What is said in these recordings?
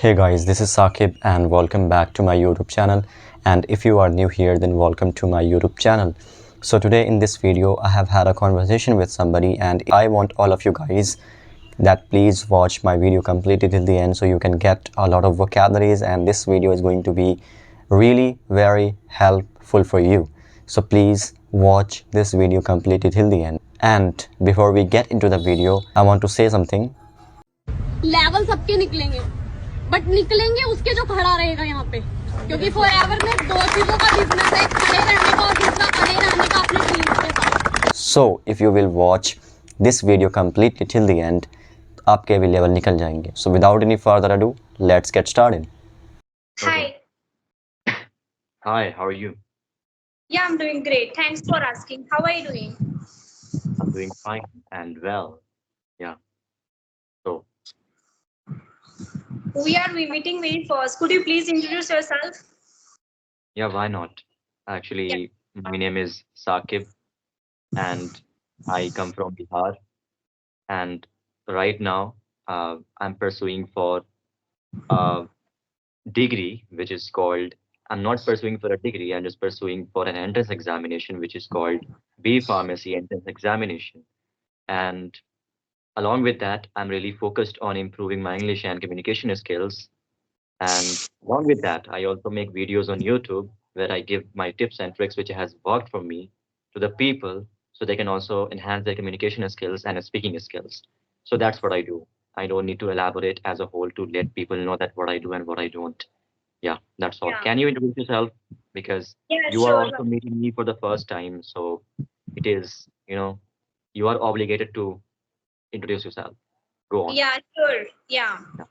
Hey guys, this is Saqib and welcome back to my YouTube channel. And if you are new here, then welcome to my YouTube channel. So today in this video, I have had a conversation with somebody and I want all of you guys that please watch my video completely till the end so you can get a lot of vocabularies, and this video is going to be really very helpful for you. So please watch this video completely till the end. And before we get into the video, I want to say something. Level सबके निकलेंगे but निकलेंगे उसके जो खड़ा रहेगा यहाँ पे, क्योंकि फॉरएवर में दो चीजों का बिजनेस है, खड़े रहने का और दूसरा खड़े रहने का अपने टीम के साथ. So if you will watch this video completely till the end, आपके भी लेवल निकल जाएंगे. So without any further ado, let's get started. Hi. Hi, how are you? Yeah, I'm doing great. Thanks for asking. How are you doing? I'm doing fine and well. Yeah. So, We are meeting very first. Could you please introduce yourself? yeah, why not? Actually, my name is Saqib and I come from Bihar. And right now, I'm pursuing for a degree, which is called, I'm not pursuing for a degree, I'm just pursuing for an entrance examination, which is called B Pharmacy entrance examination. And along with that, I'm really focused on improving my English and communication skills. And along with that, I also make videos on YouTube where I give my tips and tricks which has worked for me to the people so they can also enhance their communication skills and speaking skills. So that's what I do. I don't need to elaborate as a whole to let people know that what I do and what I don't. Yeah, that's all. Yeah. Can you introduce yourself? Because Yeah, you are sure. also meeting me for the first time. So it is, you are obligated to introduce yourself. Go on. Yeah, sure. Yeah. Yeah.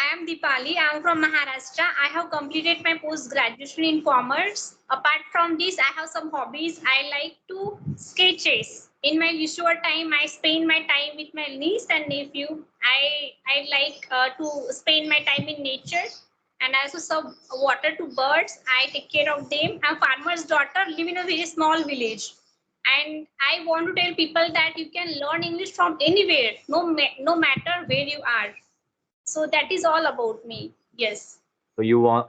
I am Deepali. I am from Maharashtra. I have completed my post-graduation in commerce. Apart from this, I have some hobbies. I like to sketches. In my leisure time, I spend my time with my niece and nephew. I like to spend my time in nature, and I also serve water to birds. I take care of them. I'm farmer's daughter, live in a very small village. And I want to tell people that you can learn English from anywhere, no matter where you are. So that is all about me. Yes. So you want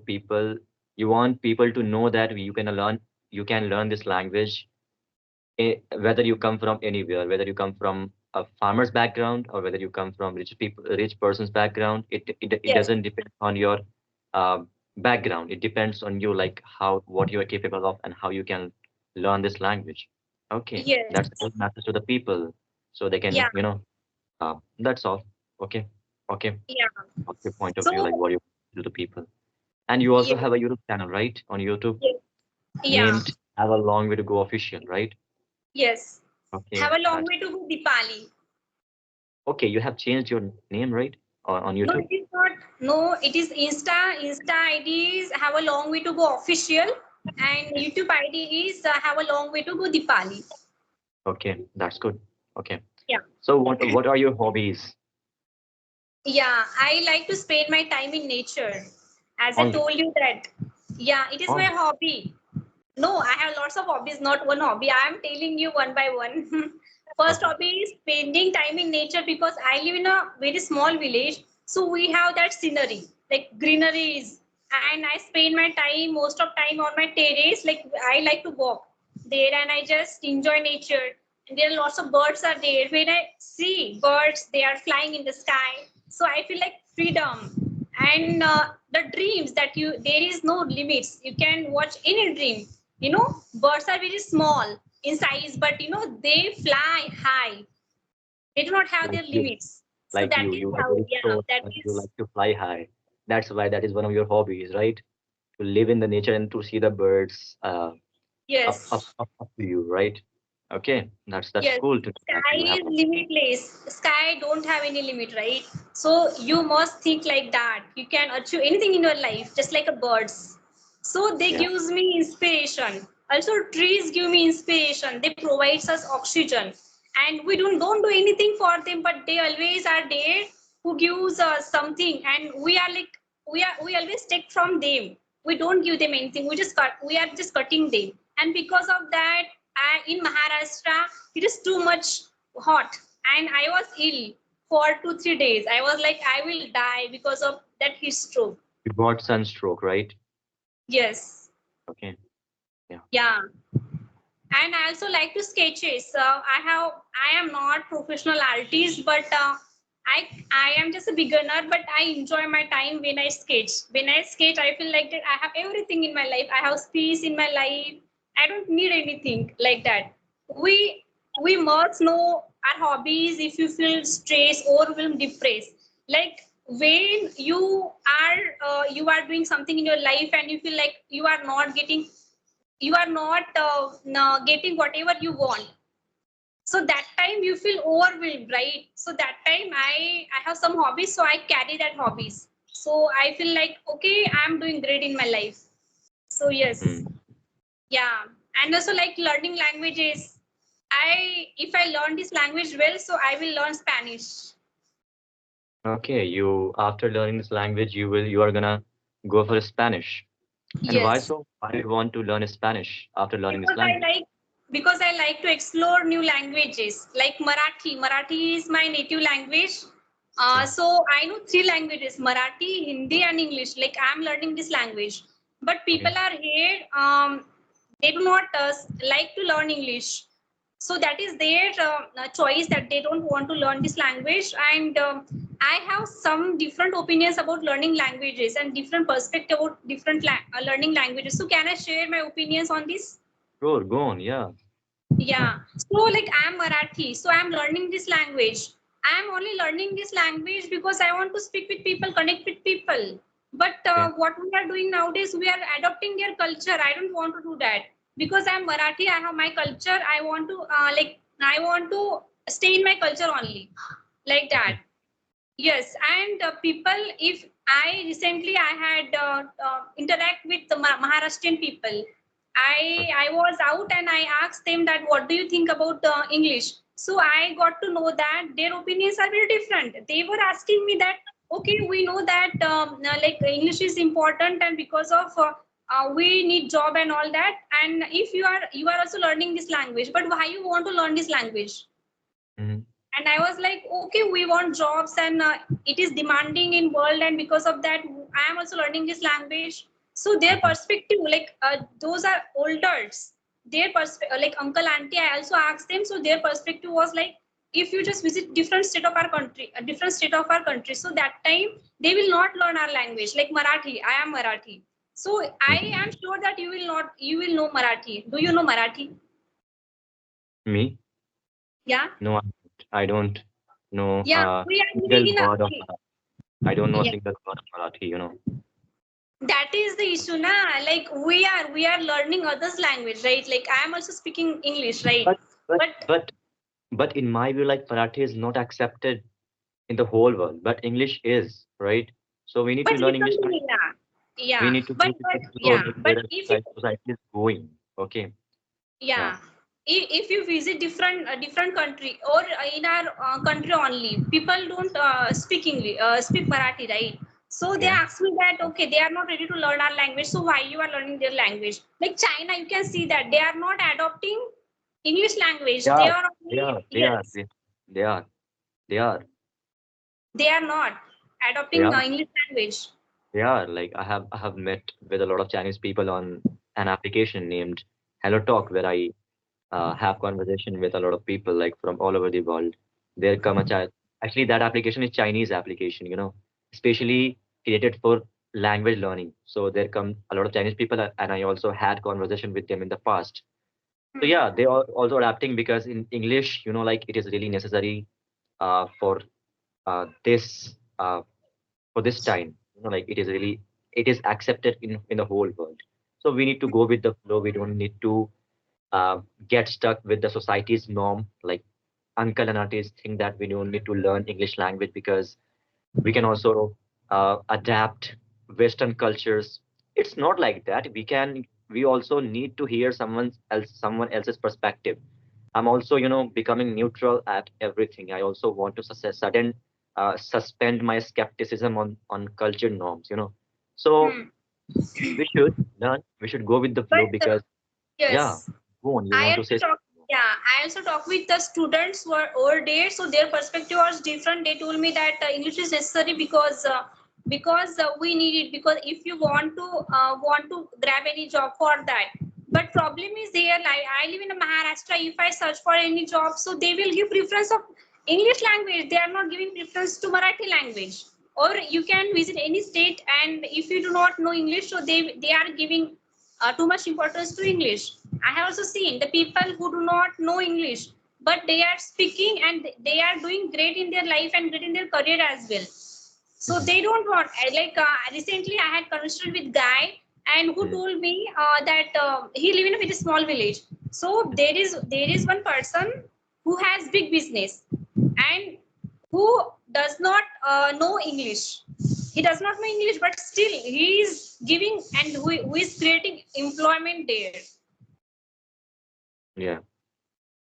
people to know that you can learn this language, whether you come from anywhere, whether you come from a farmer's background or whether you come from rich person's background. It Yes. doesn't depend on your background. It depends on you, like what you are capable of and how you can learn this language. Okay, Yes. that's a good message to the people, so they can Yeah. That's all. Okay, okay. Yeah. What's your point of view, like So what you to the people? And you also yes. have a YouTube channel, right? On YouTube, Yes. Yeah. named Have a Long Way to Go Official, right? Yes. Okay, Have a long that's way to go, Deepali. okay. You have changed your name, right? On No, YouTube. it is not. No, it is Insta. Insta ID is Have a Long Way to Go official, and YouTube ID is Have a Long Way to Go, Deepali. Okay, that's good. Okay. Yeah. So what are your hobbies? Yeah, I like to spend my time in nature. As I Only. told you that. Yeah, it is my Only. hobby. No, I have lots of hobbies, not one hobby. I am telling you one by one. First Okay. hobby is spending time in nature because I live in a very small village. So we have that scenery, like greeneries. And I spend my time, most of time on my terrace. Like I like to walk there and I just enjoy nature. And there are lots of birds are there. When I see birds, they are flying in the sky. So I feel like freedom. And the dreams that there is no limits. You can watch any dream. Birds are very small in size, but they fly high. They do not have Like their you, limits. So that is you are how, very yeah, short, that but you is, like to fly high. That's why that is one of your hobbies, right? To live in the nature and to see the birds yes, up to you, right? Okay, that's yes. cool to know that Sky you have. is limitless. Sky don't have any limit, right? So you must think like that. You can achieve anything in your life, just like a birds. So they Yeah. gives me inspiration. Also, trees give me inspiration. They provides us oxygen, and we don't do anything for them, but they always are there who gives us something, and we always take from them. We don't give them anything. We are just cutting them, and because of that, in Maharashtra, it is too much hot, and I was ill for 2-3 days. I was like, I will die because of that heat stroke. You got sunstroke, right? Yes. Okay. Yeah. And I also like to sketches. I am not professional artist, but I am just a beginner. But I enjoy my time when I sketch. When I sketch, I feel like that I have everything in my life. I have peace in my life. I don't need anything like that. We must know our hobbies. If you feel stressed, overwhelmed, depressed, like when you are doing something in your life and you feel like you are not getting whatever you want, so that time you feel overwhelmed, right? So that time I have some hobbies, so I carry that hobbies, so I feel like okay, I'm doing great in my life. So yes. Hmm. Yeah. And also like learning languages. If I learn this language well, so I will learn Spanish. Okay, you after learning this language, you are gonna go for Spanish. And why Yes. so? Why do you want to learn Spanish after learning this because i language? like because I like to explore new languages like Marathi is my native language. Okay. So I know three languages: Marathi, Hindi, and English. Like I'm learning this language, but Okay. people are here, they do not like to learn English. So that is their choice, that they don't want to learn this language. And I have some different opinions about learning languages and different perspective about different learning languages. So can I share my opinions on this? Sure, go on. Yeah. Yeah. So like I'm Marathi, so I'm learning this language. I'm only learning this language because I want to speak with people, connect with people. But Okay. what we are doing nowadays, we are adopting their culture. I don't want to do that because I'm Marathi. I have my culture. I want to stay in my culture only, like that. Okay. Yes, and people, if I recently I had interact with the Maharashtrian people. I was out and I asked them that what do you think about English? So I got to know that their opinions are very different. They were asking me that okay, we know that like English is important, and because of we need job and all that. And if you are also learning this language, but why you want to learn this language? Mhm. And I was like okay, we want jobs, and it is demanding in world, and because of that I am also learning this language. So their Mhm. perspective, like those are elders, their perspective, like uncle auntie, I also asked them. So their perspective was like, if you just visit different state of our country, a different state of our country, so that time they will not learn our language. Like Marathi, I am Marathi, so I Mhm. am sure that you will know Marathi. Do you know Marathi? Me? Yeah. No, I don't know Yeah, a we are single living in a, word of Marathi. I don't know a yeah. single word of Marathi, you know. That is the issue, na. Like we are learning others language, right? Like I am also speaking English, right? But but But but but in my view, like Marathi is not accepted in the whole world, but English is, right? So we need to learn English. recently, yeah, We yeah. need to go But with the flow, yeah, like but where the if you, society is going. Okay. Yeah. yeah, if you visit different different country, or in our country only, people don't speak Marathi, right? So they Okay. ask me that okay, they are not ready to learn our language, so why you are learning their language? Like China, you can see that they are not adopting English language. They Yeah, are they only, are. They are. yes, They are. They are. they are not They adopting are. English language. Yeah, like I have met with a lot of Chinese people on an application named Hello Talk, where I have conversation with a lot of people like from all over the world. There come a child. Actually, that application is Chinese application, especially created for language learning. So there come a lot of Chinese people, and I also had conversation with them in the past. So Hmm. yeah, they are also adapting because in English, like it is really necessary for this time. Like it is accepted in the whole world. So we need to go with the flow. We don't need to uh, get stuck with the society's norm. Like uncle and aunties think that we don't need to learn English language because we can also adapt Western cultures. It's not like that. We also need to hear someone else's perspective. I'm also, becoming neutral at everything. I also want to suspend my skepticism on culture norms. So Hmm. we should learn. We should go with the flow But because, yeah, yes, go on. You I want to also say talk. something? Yeah, I also talked with the students who are over there, so their perspective was different. They told me that English is necessary because we need it, because if you want to grab any job for that. But problem is here, like I live in Maharashtra. If I search for any job, so they will give preference of English language. They are not giving preference to Marathi language. Or you can visit any state, and if you do not know English, so they are giving too much importance to English. I have also seen the people who do not know English, but they are speaking and they are doing great in their life and great in their career as well. So they don't want, recently I had conversation with guy, and who told me that he live in a very small village. So there is one person who has big business, and who does not know English. He does not know English, but still he is giving, and who is creating employment there. Yeah.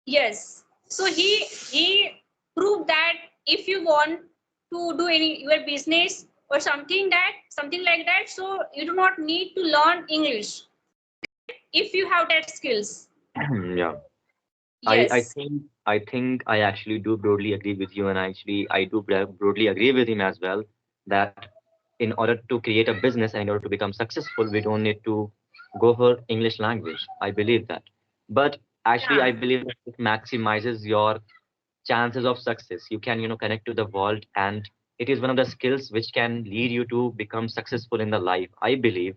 Yes. So he proved that if you want to do any your business or something like that, so you do not need to learn English if you have that skills. Yeah. I I Yes. think I think I actually do broadly agree with you, and I do broadly agree with him as well, that in order to create a business and in order to become successful, we don't need to go for English language. I believe that, but actually I Yeah. believe that it maximizes your chances of success. You can connect to the world, and it is one of the skills which can lead you to become successful in the life. I believe,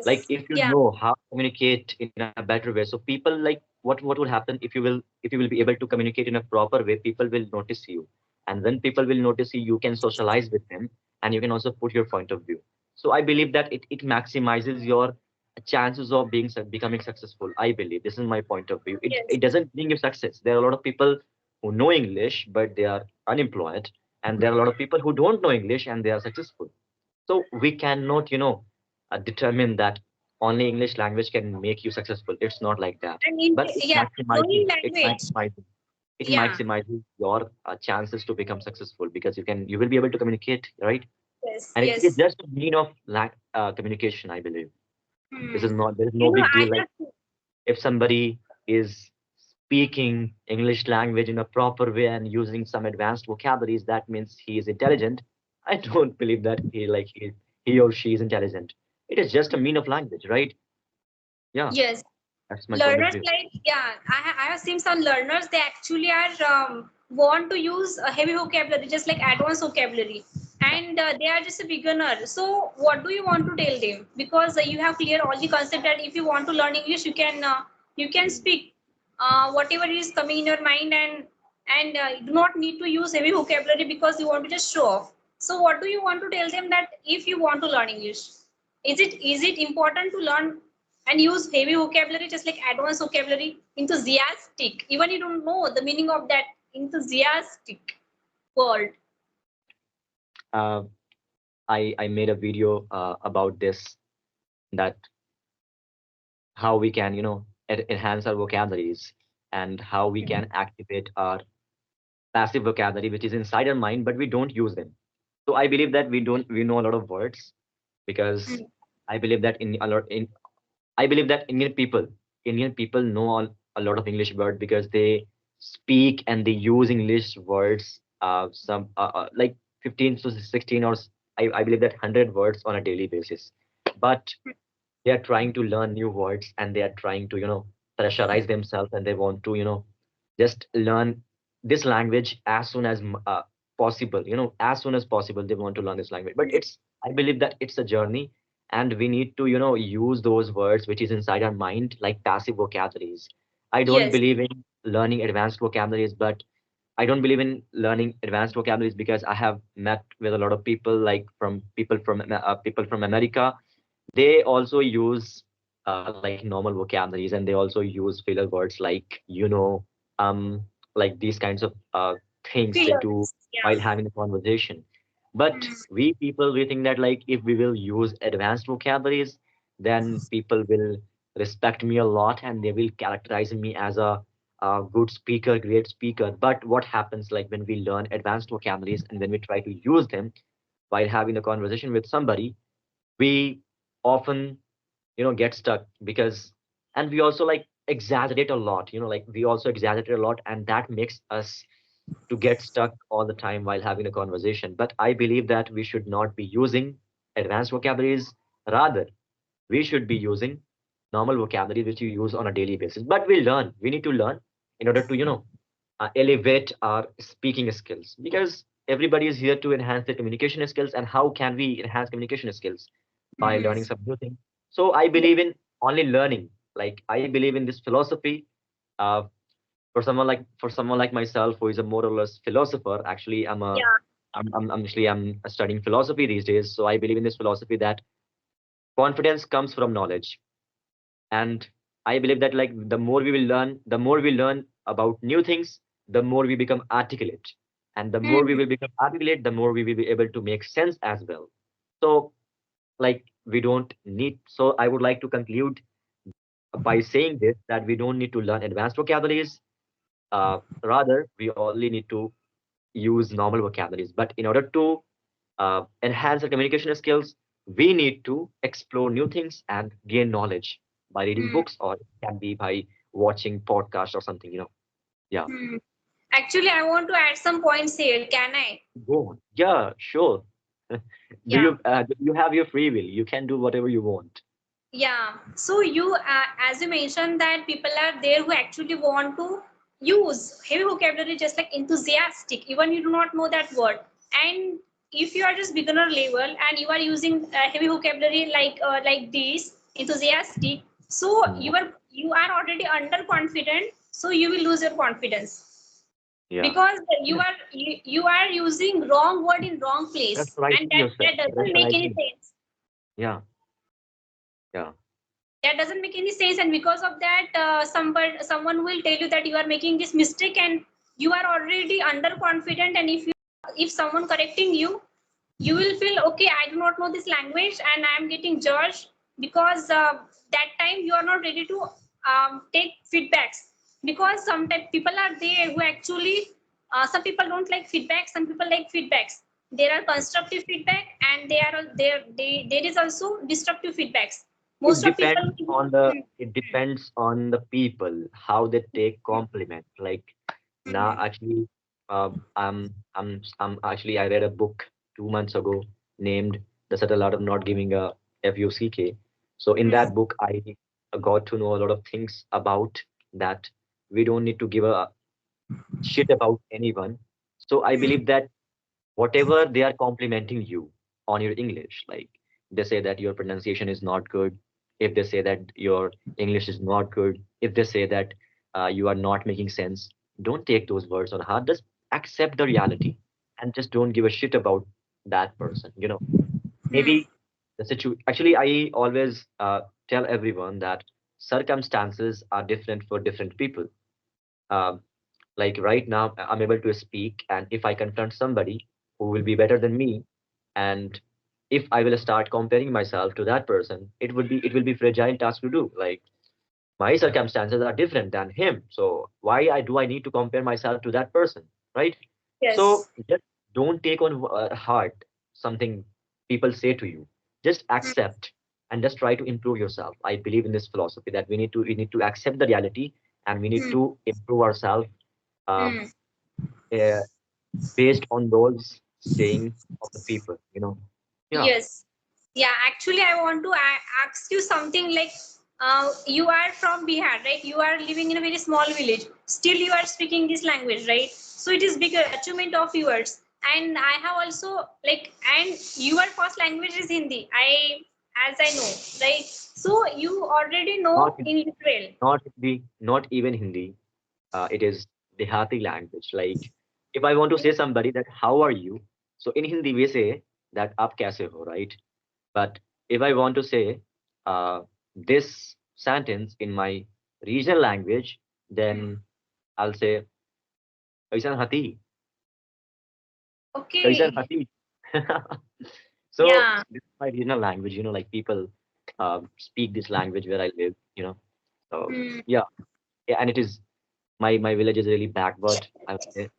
like, Yes. if you Yeah. know how to communicate in a better way, so people, like, what will happen if you will be able to communicate in a proper way, people will notice you. And when people will notice you, you can socialize with them, and you can also put your point of view. So I believe that it maximizes your chances of becoming successful. I believe this is my point of view. it, Yes. it doesn't bring you success. There are a lot of people who know English but they are unemployed, and there are a lot of people who don't know English and they are successful. So we cannot, determine that only English language can make you successful. It's not like that. And in, But yeah, knowing language. it Yeah. maximizes your chances to become successful, because you will be able to communicate, right? Yes. And it is Yes. just a mean of communication, I believe. Hmm. There is You no know, big I deal. Like, have. if somebody is speaking English language in a proper way and using some advanced vocabularies, that means he is intelligent. I don't believe that he or she is intelligent. It is just a mean of language, right? Yeah, Yes. that's my point of Learners, view. like, yeah, I have seen some learners, they actually are want to use a heavy vocabulary, just like advanced vocabulary, and they are just a beginner. So what do you want to tell them? Because you have clear all the concept that if you want to learn English, you can speak whatever is coming in your mind, and you do not need to use heavy vocabulary because you want to just show off. So what do you want to tell them, that if you want to learn English, is it important to learn and use heavy vocabulary, just like advanced vocabulary? Enthusiastic, even you don't know the meaning of that enthusiastic word. Uh, I made a video about this, that how we can enhance our vocabularies, and how we can activate our passive vocabulary which is inside our mind but we don't use them. So I believe that we know a lot of words, because Mm. I believe that in a lot in I believe that Indian people know a lot of English words, because they speak and they use English words, some like 15 to 16, or I believe that 100 words on a daily basis. But they are trying to learn new words, and they are trying to pressurize themselves, and they want to just learn this language as soon as possible. As soon as possible they want to learn this language, but I believe that it's a journey, and we need to use those words which is inside our mind, like passive vocabularies. I don't Yes. believe in learning advanced vocabularies, but I don't believe in learning advanced vocabularies because I have met with a lot of people, like from people from America. They also use like normal vocabularies, and they also use filler words like um like these kinds of things they do Feelings. Yeah. while having a conversation. But Mm. we think that, like, if we will use advanced vocabularies, then people will respect me a lot, and they will characterize me as a good speaker, great speaker. But what happens, like, when we learn advanced vocabularies and when we try to use them while having a conversation with somebody, we often get stuck, because and we also, like, exaggerate a lot, like we also exaggerate a lot, and that makes us to get stuck all the time while having a conversation. But I believe that we should not be using advanced vocabularies. Rather, we should be using normal vocabulary which you use on a daily basis. But we need to learn in order to, elevate our speaking skills, because everybody is here to enhance their communication skills. And how can we enhance communication skills? By learning some new things. So I believe in only learning. Like I believe in this philosophy. Uh, for someone like myself, who is a more or less philosopher. Actually, Yeah. I'm studying philosophy these days. So I believe in this philosophy that confidence comes from knowledge. And I believe that, like, the more we learn about new things, the more we become articulate. And the more we Hmm. will become articulate, the more we will be able to make sense as well. So, like, we don't need. So I would like to conclude by saying this, that we don't need to learn advanced vocabularies. Rather, we only need to use normal vocabularies. But in order to enhance our communication skills, we need to explore new things and gain knowledge by reading Hmm. books, or it can be by watching podcasts or something. Yeah. Hmm. Actually, I want to add some points here. Can I? Go on. Yeah, sure. Yeah. Do you have your free will? You can do whatever you want. Yeah. So as you mentioned, that people are there who actually want to use heavy vocabulary, just like enthusiastic, even you do not know that word. And if you are just beginner level and you are using heavy vocabulary like this, enthusiastic, so Mm. you are already underconfident, so you will lose your confidence Yeah. because you are using wrong word in wrong place, and Pressurizing that yourself. doesn't make any Pressurizing. sense. Yeah. Yeah. That doesn't make any sense, and because of that someone will tell you that you are making this mistake, and you are already underconfident, and if someone correcting you, you will feel okay, I do not know this language and I am getting judged, because that time you are not ready to take feedbacks, because sometimes people are there who actually some people don't like feedback, some people like feedbacks. There are constructive feedback, and there is also destructive feedbacks. It Most of people. depends on the people, how they take compliment. Like now, actually, I'm actually, I read a book 2 months ago named "The Subtle Art of Not Giving a Fuck." So in that book, I got to know a lot of things about that. We don't need to give a shit about anyone. So I believe that whatever they are complimenting you on your English, like they say that your pronunciation is not good, if they say that your English is not good, if they say that you are not making sense, don't take those words on heart. Just accept the reality and just don't give a shit about that person. Maybe actually, I always tell everyone that circumstances are different for different people. Um, like right now, I'm able to speak, and if I confront somebody who will be better than me, and if I will start comparing myself to that person, it will be fragile task to do. Like my circumstances are different than him, so why I need to compare myself to that person, right? So Yes. just don't take on heart something people say to you. Just accept and just try to improve yourself. I believe in this philosophy that we need to accept the reality, and we need to improve ourselves uh, uh, based on those saying of the people. Yeah. Yes. Yeah, actually, I want to ask you something like you are from Bihar, right? You are living in a very small village. Still, you are speaking this language, right? So it is bigger achievement of yours. And I have also and your first language is Hindi. As I know, right? So you already not know English well. not even Hindi. It is Dehati language. Like if I want to say somebody that how are you, so in Hindi we say that aap kaise ho, right? But if I want to say this sentence in my regional language, then I'll say kaisan hati, kaisan Okay. hati. So Yeah. this is my regional language. Like people speak this language where I live. So Hmm. yeah, yeah, and it is my village is really backward. I would say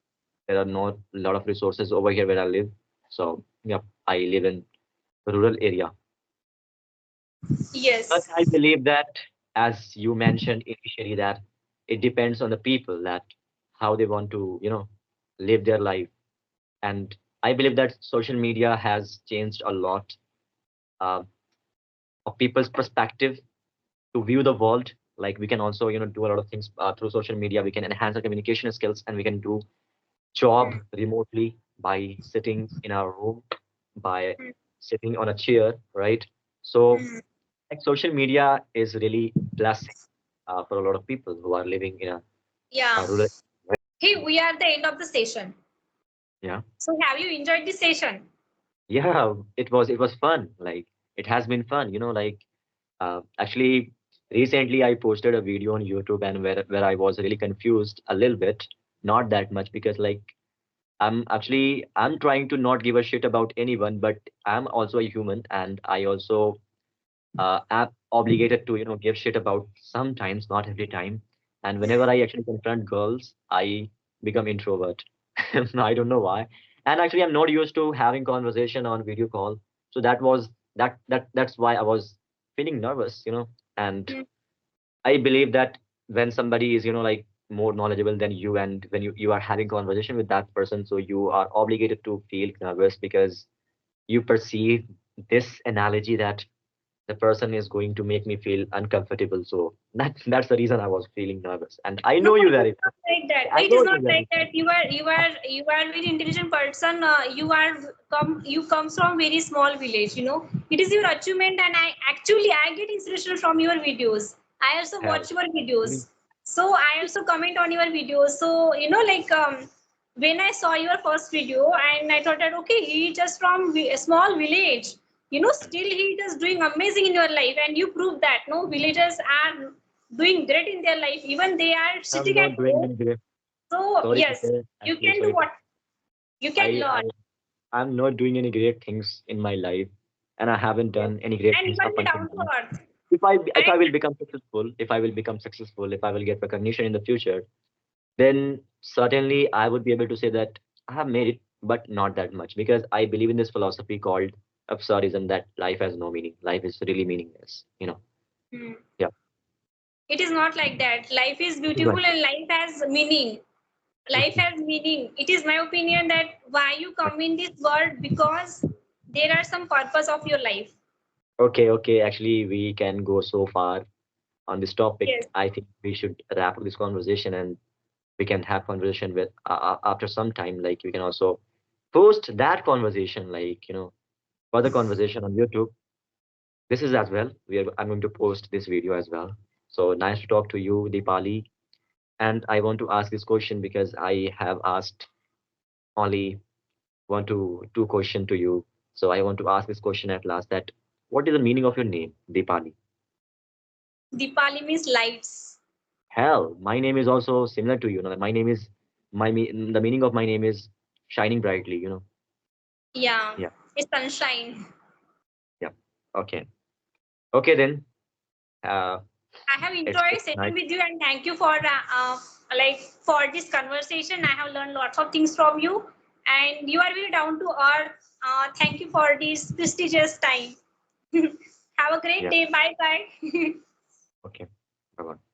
there are not a lot of resources over here where I live. So yeah, I live in rural area. But Yes. I believe that. as you mentioned initially, that it depends on the people, that how they want to, live their life. And I believe that social media has changed a lot uh, of people's perspective to view the world. Like, we can also, do a lot of things through social media. We can enhance our communication skills, and we can do job remotely by sitting in our room, by sitting on a chair, right? So, like, social media is really blessing for a lot of people who are living in Yeah. a rural. Hey, we are at the end of the session. Yeah, So have you enjoyed the session? yeah, it was fun. Like, it has been fun, like, actually, recently I posted a video on YouTube, and where I was really confused a little bit, not that much, because, like, I'm trying to not give a shit about anyone, but I'm also a human, and I also am obligated to, give shit about sometimes, not every time. And whenever I actually confront girls, I become introvert. I don't know why. And actually, I'm not used to having conversation on video call, so that's why I was feeling nervous, and I believe that when somebody is, like, more knowledgeable than you, and when you are having conversation with that person, so you are obligated to feel nervous, because you perceive this analogy that the person is going to make me feel uncomfortable. So that's the reason I was feeling nervous. And I No, know you it is very not like that. well. I It is know not you very like that. You are very intelligent person. You come from very small village. It is your achievement, and I get inspiration from your videos. I also well. watch your videos, so I also comment on your videos. So when I saw your first video, and I thought that okay, he just from a small village. Still he is doing amazing in your life, and you prove that no villagers are doing great in their life. Even they are I'm sitting at not doing home. any great. So Sorry to yes, say, you actually, can do sorry to. what you can I learn. I'm not doing any great things in my life, and I haven't Yes. done any great And you things are up very until down to now. earth. If I And will become successful, if I will get recognition in the future, then certainly I would be able to say that I have made it, but not that much, because I believe in this philosophy called absurdism, that life has no meaning. Life is really meaningless. hmm, Yeah. it is not like that. Life is beautiful Right. and life has meaning. Life has meaning. It is my opinion that why you come in this world, because there are some purpose of your life. Okay, okay. Actually, we can go so far on this topic. Yes. I think we should wrap up this conversation, and we can have conversation with after some time. Like, we can also post that conversation, like, further conversation on YouTube. This is as well. I'm going to post this video as well. So nice to talk to you, Deepali. And I want to ask this question, because I have asked only one to two question to you. So I want to ask this question at last, that what is the meaning of your name, Deepali? Dipali means lights. Hell, my name is also similar to you. My name is the meaning of my name is shining brightly. Yeah, Yeah, it's sunshine. yeah. Okay. Okay then. Uh, I have it's enjoyed nice. sitting with you, and thank you for for this conversation. I have learned lots of things from you, and you are very down to earth. Thank you for this prestigious time. Have a great Yeah. day. Bye bye. Okay. Bye bye.